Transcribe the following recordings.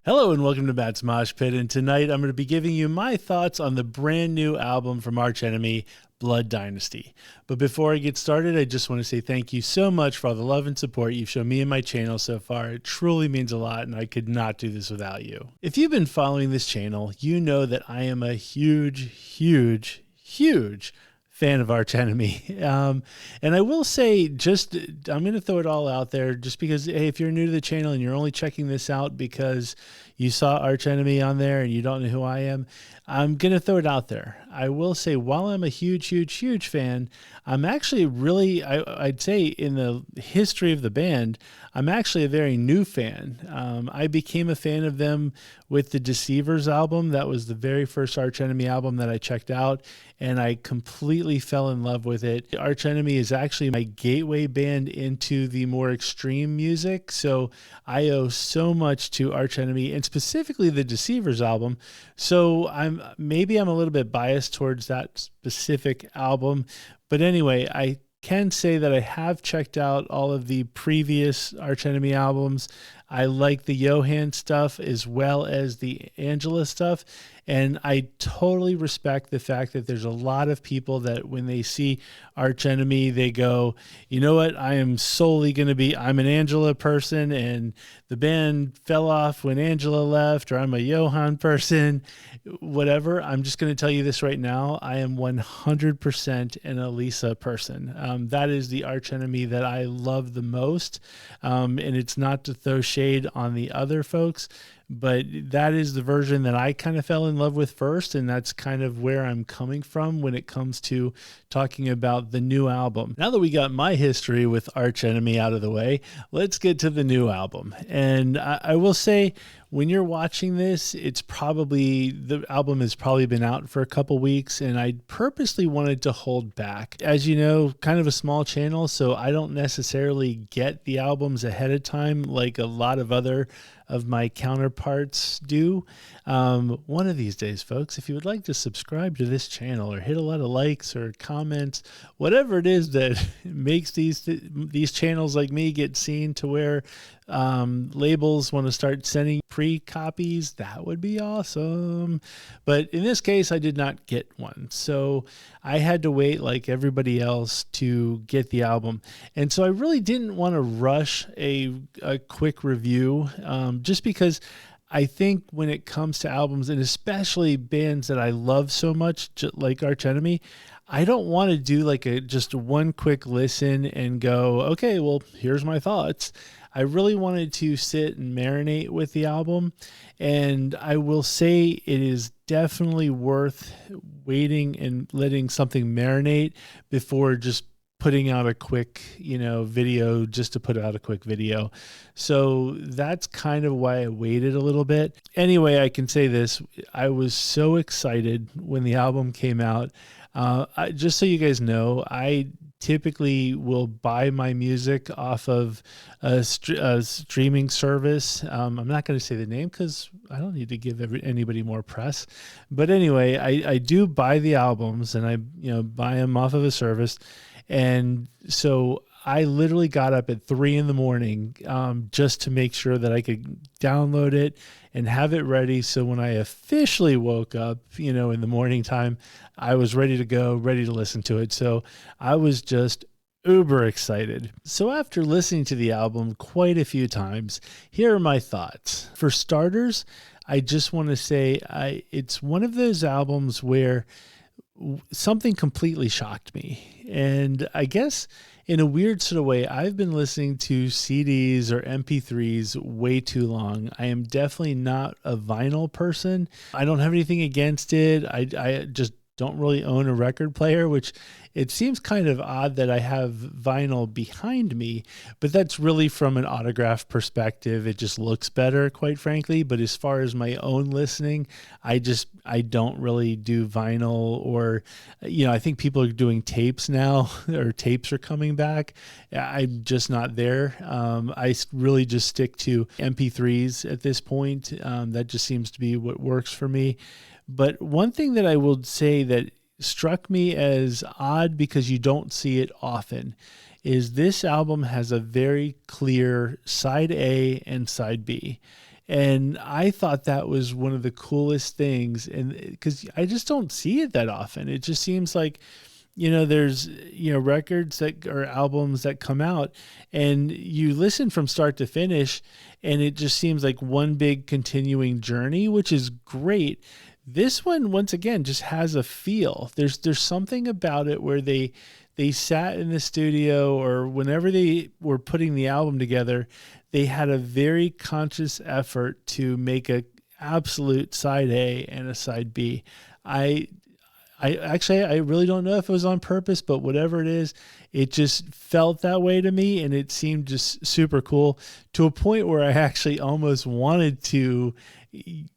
Hello and welcome to Matt's Mosh Pit, and tonight I'm going to be giving you my thoughts on the brand new album from Arch Enemy, Blood Dynasty. But before I get started, I just want to say thank you so much for all the love and support you've shown me and my channel so far. It truly means a lot, and I could not do this without you. If you've been following this channel, you know that I am a huge fan of Arch Enemy. And I will say, I'm going to throw it all out there just because, hey, if you're new to the channel and you're only checking this out because you saw Arch Enemy on there and you don't know who I am, I'm going to throw it out there. I will say, while I'm a huge fan, I'm actually really, I'd say in the history of the band, I'm actually a very new fan. I became a fan of them with the Deceivers album. That was the very first Arch Enemy album that I checked out, and I completely fell in love with it. Arch Enemy is actually my gateway band into the more extreme music, so I owe so much to Arch Enemy, and specifically the Deceivers album. So maybe I'm a little bit biased towards that specific album, but anyway, I can say that I have checked out all of the previous Arch Enemy albums. I like the Johan stuff as well as the Angela stuff, and I totally respect the fact that there's a lot of people that when they see Arch Enemy, they go, you know what, I'm an Angela person, and the band fell off when Angela left, or I'm a Johan person, whatever. I'm just going to tell you this right now. I am 100% an Elisa person. That is the Arch Enemy that I love the most, and it's not to throw shade on the other folks, but that is the version that I kind of fell in love with first, and that's kind of where I'm coming from when it comes to talking about the new album. Now that we got my history with Arch Enemy out of the way, let's get to the new album. And I will say, when you're watching this, the album has probably been out for a couple weeks, and I purposely wanted to hold back. As you know, kind of a small channel, so I don't necessarily get the albums ahead of time like a lot of other of my counterparts do. One of these days, folks, if you would like to subscribe to this channel or hit a lot of likes or comments, whatever it is that makes these channels like me get seen to where labels want to start sending pre-copies, that would be awesome. But in this case, I did not get one, so I had to wait like everybody else to get the album. And so I really didn't want to rush a quick review, just because I think when it comes to albums, and especially bands that I love so much, like Arch Enemy, I don't want to do like just one quick listen and go, okay, well, here's my thoughts. I really wanted to sit and marinate with the album, and I will say it is definitely worth waiting and letting something marinate before just putting out a quick, video just to put out a quick video. So that's kind of why I waited a little bit. Anyway, I can say this. I was so excited when the album came out. Just so you guys know, I typically will buy my music off of a streaming service. I'm not going to say the name because I don't need to give anybody more press. But anyway, I do buy the albums, and I buy them off of a service. And so I literally got up at 3 a.m. Just to make sure that I could download it and have it ready. So when I officially woke up, in the morning time, I was ready to go, ready to listen to it. So I was just uber excited. So after listening to the album quite a few times, here are my thoughts. For starters, I just want to say it's one of those albums where something completely shocked me. And I guess in a weird sort of way, I've been listening to CDs or MP3s way too long. I am definitely not a vinyl person. I don't have anything against it. I just don't really own a record player, which it seems kind of odd that I have vinyl behind me, but that's really from an autograph perspective. It just looks better, quite frankly. But as far as my own listening, I don't really do vinyl, or, I think people are doing tapes now, or tapes are coming back. I'm just not there. I really just stick to MP3s at this point. That just seems to be what works for me. But one thing that I will say that struck me as odd, because you don't see it often, is this album has a very clear side A and side B. And I thought that was one of the coolest things. And because I just don't see it that often. It just seems like, there's, records that or albums that come out and you listen from start to finish and it just seems like one big continuing journey, which is great. This one, once again, just has a feel. There's something about it where they sat in the studio or whenever they were putting the album together, they had a very conscious effort to make a absolute side A and a side B. I really don't know if it was on purpose, but whatever it is, it just felt that way to me, and it seemed just super cool to a point where I actually almost wanted to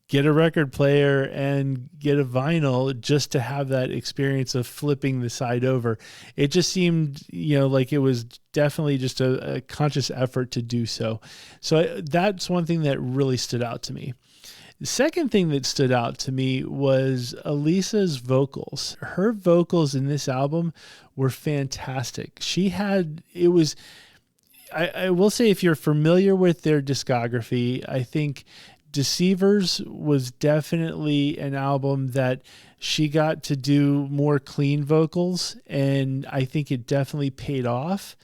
get a record player and get a vinyl just to have that experience of flipping the side over. It just seemed, like it was definitely just a conscious effort to do so. So that's one thing that really stood out to me. The second thing that stood out to me was Alisa's vocals. Her vocals in this album were fantastic. I will say, if you're familiar with their discography, I think Deceivers was definitely an album that she got to do more clean vocals, and I think it definitely paid off.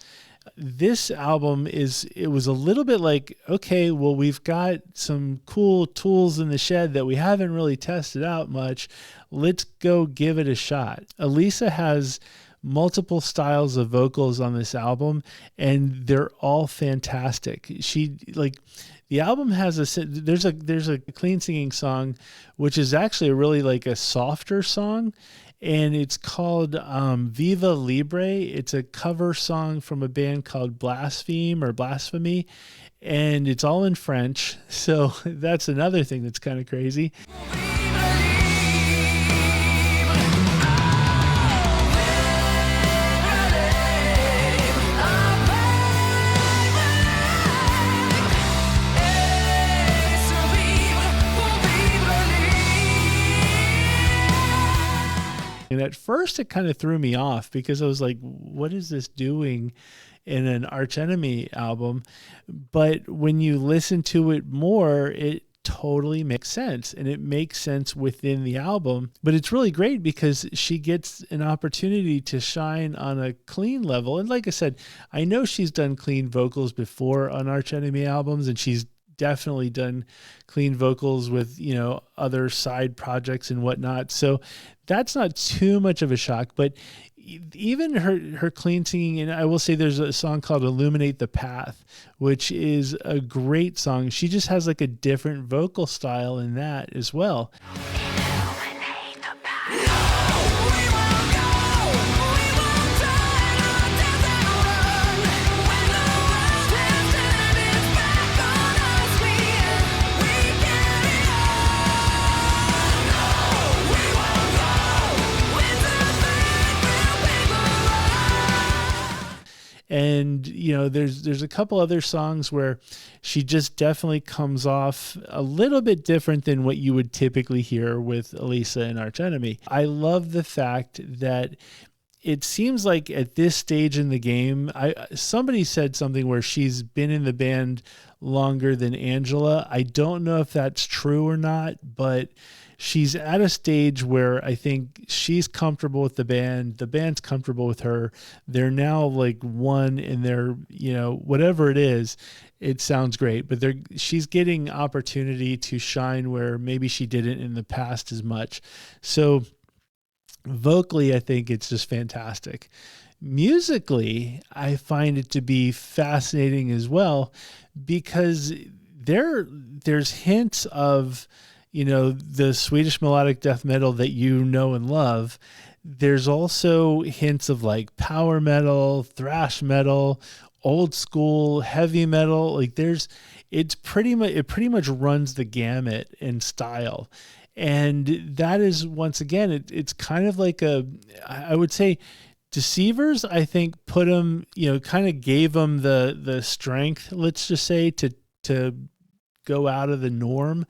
This album it was a little bit like, okay, well, we've got some cool tools in the shed that we haven't really tested out much. Let's go give it a shot. Alisa has multiple styles of vocals on this album, and they're all fantastic. The album has there's a clean singing song, which is actually really like a softer song. And it's called Viva Libre. It's a cover song from a band called Blasphemy, and it's all in French. So that's another thing that's kind of crazy. And at first it kind of threw me off because I was like, what is this doing in an Arch Enemy album? But when you listen to it more, it totally makes sense, and it makes sense within the album. But it's really great because she gets an opportunity to shine on a clean level. And like I said, I know she's done clean vocals before on Arch Enemy albums, and she's definitely done clean vocals with, other side projects and whatnot. So that's not too much of a shock, but even her clean singing, and I will say there's a song called Illuminate the Path, which is a great song. She just has like a different vocal style in that as well. And, there's a couple other songs where she just definitely comes off a little bit different than what you would typically hear with Alisa and Arch Enemy. I love the fact that it seems like at this stage in the game, somebody said something where she's been in the band longer than Angela. I don't know if that's true or not, but she's at a stage where I think she's comfortable with the band's comfortable with her. They're now like one in their, whatever it is, it sounds great, but she's getting opportunity to shine where maybe she didn't in the past as much. So vocally, I think it's just fantastic. Musically, I find it to be fascinating as well, because there's hints of, the Swedish melodic death metal that and love. There's also hints of like power metal, thrash metal, old school heavy metal. Like it pretty much runs the gamut in style. And that is, once again, it's kind of like I would say Deceivers, I think, put them, kind of gave them the strength, let's just say, to go out of the norm.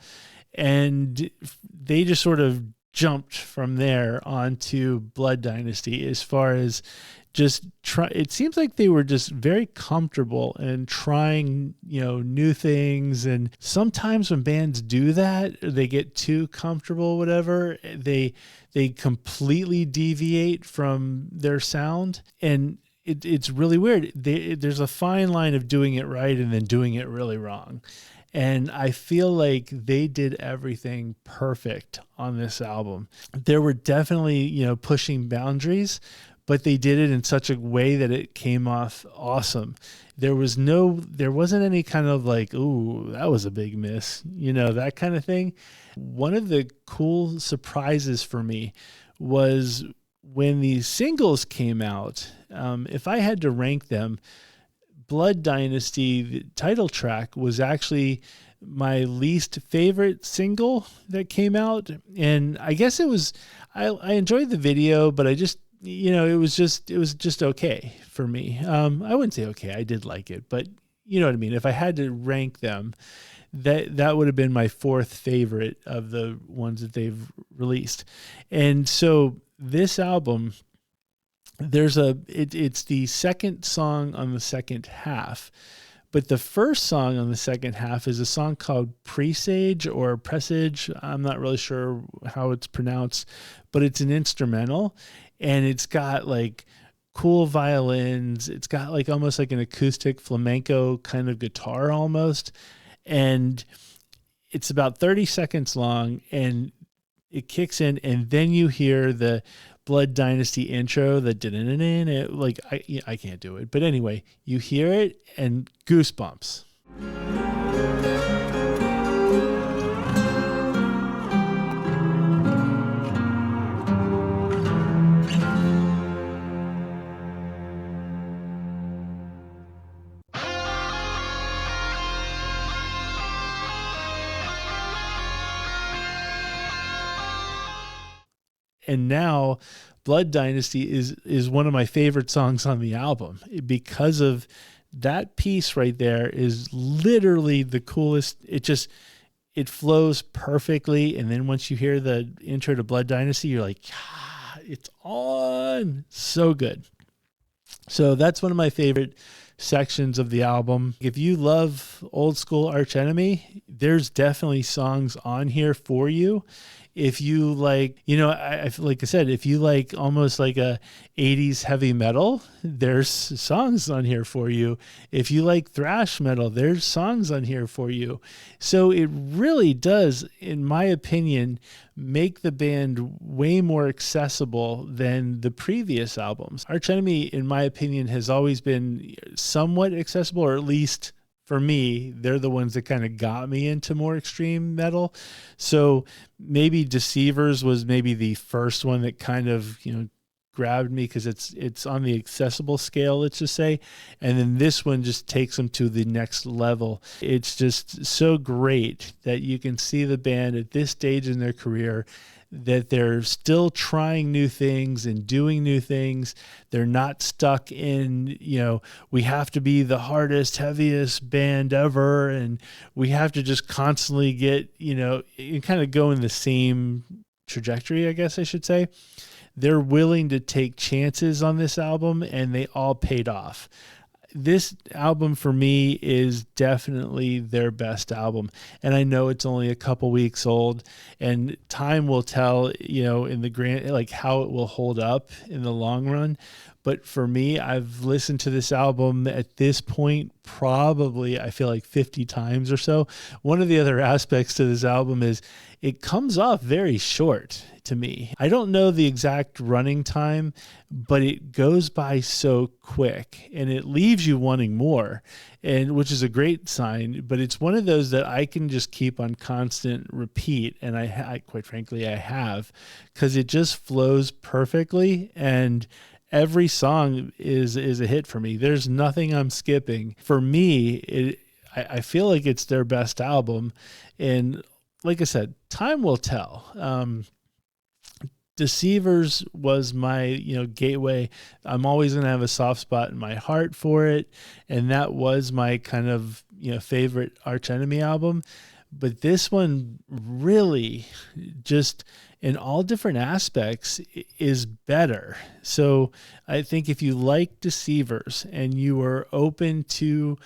And they just sort of jumped from there onto Blood Dynasty as far as just try. It seems like they were just very comfortable and trying, new things. And sometimes when bands do that, they get too comfortable, whatever, they completely deviate from their sound. And it's really weird. There's a fine line of doing it right and then doing it really wrong. And I feel like they did everything perfect on this album. There were definitely, pushing boundaries, but they did it in such a way that it came off awesome. There wasn't any kind of like, ooh, that was a big miss, that kind of thing. One of the cool surprises for me was when these singles came out. If I had to rank them, Blood Dynasty, the title track, was actually my least favorite single that came out. And I guess it was, I enjoyed the video, but I just, it was just okay for me. I wouldn't say okay, I did like it, but you know what I mean? If I had to rank them, that would have been my fourth favorite of the ones that they've released. And so this album, it's the second song on the second half, but the first song on the second half is a song called Presage or Presage. I'm not really sure how it's pronounced, but it's an instrumental, and it's got like cool violins. It's got like almost like an acoustic flamenco kind of guitar almost, and it's about 30 seconds long, and it kicks in, and then you hear the Blood Dynasty intro, like I can't do it, but anyway, you hear it and goosebumps. And now Blood Dynasty is one of my favorite songs on the album because of that piece right there. Is literally the coolest. It flows perfectly. And then once you hear the intro to Blood Dynasty, you're like, it's on. So good. So that's one of my favorite sections of the album. If you love old school Arch Enemy, there's definitely songs on here for you. If you like, like I said, if you like almost like a 80s heavy metal, there's songs on here for you. If you like thrash metal, there's songs on here for you. So it really does, in my opinion, make the band way more accessible than the previous albums. Arch Enemy, in my opinion, has always been somewhat accessible, or at least for me, they're the ones that kind of got me into more extreme metal. So maybe Deceivers was maybe the first one that kind of, grabbed me because it's on the accessible scale, let's just say. And then this one just takes them to the next level. It's just so great that you can see the band at this stage in their career, that they're still trying new things and doing new things. They're not stuck in, we have to be the hardest, heaviest band ever, and we have to just constantly get, and kind of go in the same trajectory, I guess I should say. They're willing to take chances on this album, and they all paid off. This album for me is definitely their best album. And I know it's only a couple weeks old, and time will tell, in the grand, like how it will hold up in the long run. But for me, I've listened to this album at this point probably, I feel like 50 times or so. One of the other aspects to this album is it comes off very short to me. I don't know the exact running time, but it goes by so quick, and it leaves you wanting more, and which is a great sign. But it's one of those that I can just keep on constant repeat, and I quite frankly, I have, because it just flows perfectly, and every song is a hit for me. There's nothing I'm skipping. For me, I feel like it's their best album, and like I said, time will tell. Deceivers was my, gateway. I'm always going to have a soft spot in my heart for it. And that was my kind of, favorite Arch Enemy album. but this one really just in all different aspects is better. So I think if you like Deceivers and you are open to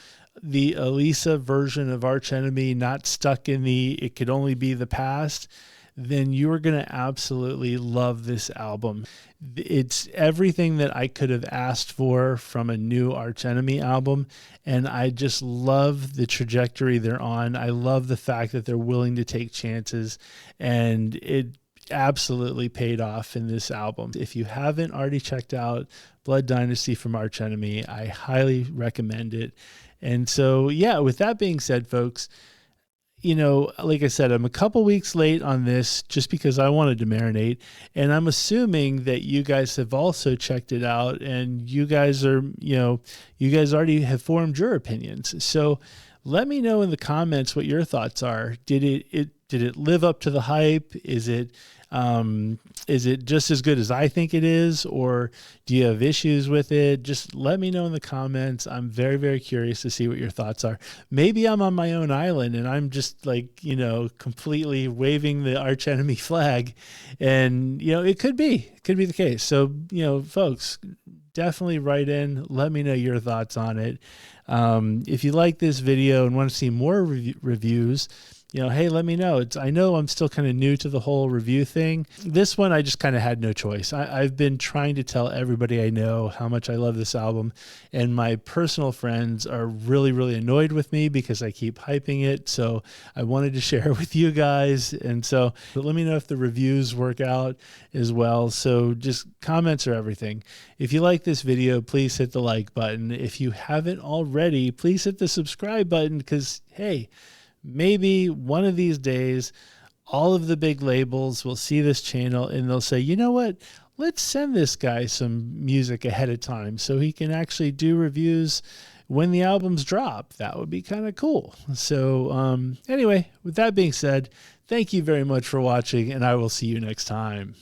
the Elisa version of Arch Enemy, not stuck in the it could only be the past, then you're going to absolutely love this album. It's everything that I could have asked for from a new Arch Enemy album, and I just love the trajectory they're on. I love the fact that they're willing to take chances, and it absolutely paid off in this album. If you haven't already checked out Blood Dynasty from Arch Enemy, I highly recommend it. And so, yeah, with that being said, folks, you know, like I said, I'm a couple weeks late on this just because I wanted to marinate, and I'm assuming that you guys have also checked it out, and you guys are, you know, you guys already have formed your opinions. So let me know in the comments what your thoughts are. Did it live up to the hype? Is it just as good as I think it is, or do you have issues with it? Just let me know in the comments. I'm very, very curious to see what your thoughts are. Maybe I'm on my own island and I'm just like, you know, completely waving the Arch Enemy flag, and, you know, it could be the case. So, you know, folks, definitely write in. Let me know your thoughts on it. If you like this video and want to see more reviews, you know, hey, let me know. I know I'm still kind of new to the whole review thing. This one, I just kind of had no choice. I've been trying to tell everybody I know how much I love this album, and my personal friends are really, really annoyed with me because I keep hyping it. So I wanted to share it with you guys. And so, but let me know if the reviews work out as well. So just comments are everything. If you like this video, please hit the like button. If you haven't already, please hit the subscribe button, because, hey, maybe one of these days, all of the big labels will see this channel and they'll say, you know what, let's send this guy some music ahead of time so he can actually do reviews when the albums drop. That would be kind of cool. So anyway, with that being said, thank you very much for watching, and I will see you next time.